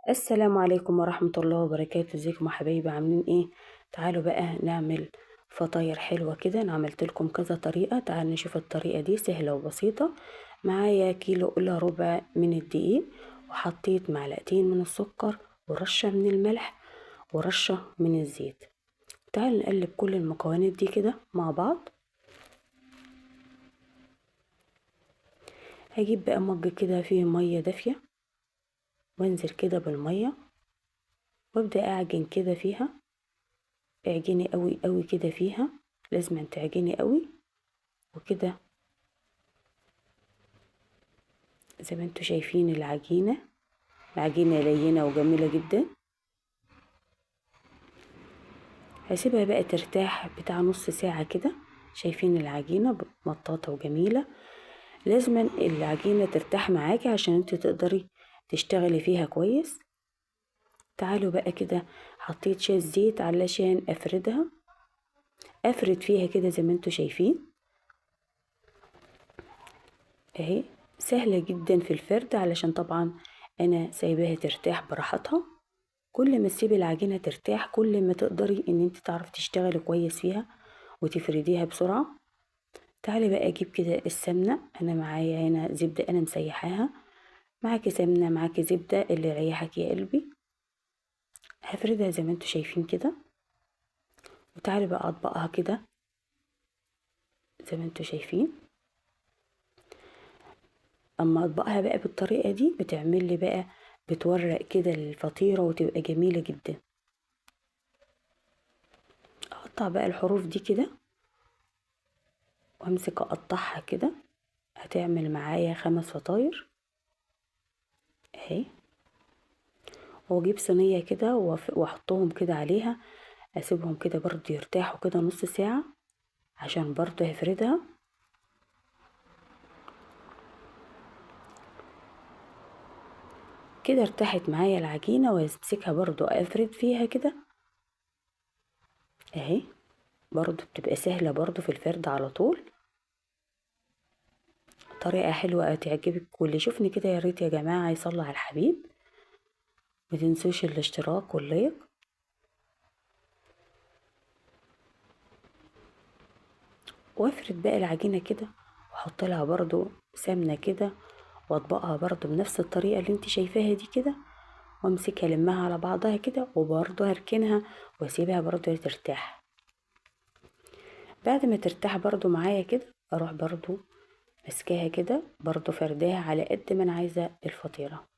السلام عليكم ورحمة الله وبركاته. ازيكم يا حبايبي، عاملين ايه؟ تعالوا بقى نعمل فطاير حلوة كده. انا عملت لكم كذا طريقة، تعالوا نشوف الطريقة دي سهلة وبسيطة. معايا كيلو الا ربع من الدقيق، وحطيت معلقتين من السكر ورشة من الملح ورشة من الزيت. تعالوا نقلب كل المكونات دي كده مع بعض. هجيب بقى مج كده فيه مية دافية، وانزل كده بالمية وابدأ اعجن كده فيها. اعجني قوي قوي كده فيها، لازم تعجني قوي وكده زي ما انتوا شايفين. العجينة لينة وجميلة جدا. هسيبها بقى ترتاح بتاع نص ساعة كده. شايفين العجينة مطاطة وجميلة. لازم العجينة ترتاح معاكي عشان انت تقدري تشتغلي فيها كويس. تعالوا بقى كده، حطيت شوية زيت علشان افرد فيها كده زي ما انتوا شايفين اهي. سهلة جدا في الفرد، علشان طبعا انا سايباها ترتاح براحتها. كل ما تسيبي العجينة ترتاح كل ما تقدري ان انت تعرفي تشتغلي كويس فيها وتفرديها بسرعة. تعالي بقى اجيب كده السمنة. انا معايا هنا زبدة انا مسيحاها. معاكي سمنة معاكي زبدة اللي يريحك يا قلبي. هفردها زي ما انتوا شايفين كده، وتعالي بقى اطبقها كده زي ما انتوا شايفين. اما اطبقها بقى بالطريقة دي بتعمل لي بقى، بتورق كده الفطيرة وتبقى جميلة جدا. اقطع بقى الحروف دي كده وامسك اقطعها كده. هتعمل معايا 5 فطاير اهي. واجيب صينية كده واحطهم كده عليها. اسيبهم كده برضو يرتاحوا كده نص ساعة عشان برضو هفردها. كده ارتاحت معايا العجينة، وامسكها برضو افرد فيها كده اهي. برضو بتبقى سهلة برضو في الفرد على طول. طريقة حلوة تعجبك، واللي يشوفني كده يا ريت يا جماعة يصلي على الحبيب. متنسوش الاشتراك واللايك. وافرد بقى العجينة كده، واحط لها برضو سمنة كده، واطبقها برضو بنفس الطريقة اللي انت شايفاها دي كده. وامسكها لمها على بعضها كده، وبرضو هركنها واسيبها برضو ترتاح. بعد ما ترتاح برضو معايا كده، اروح برضو مسكاها كده برضو فرداها على قد ما انا عايزة الفطيرة.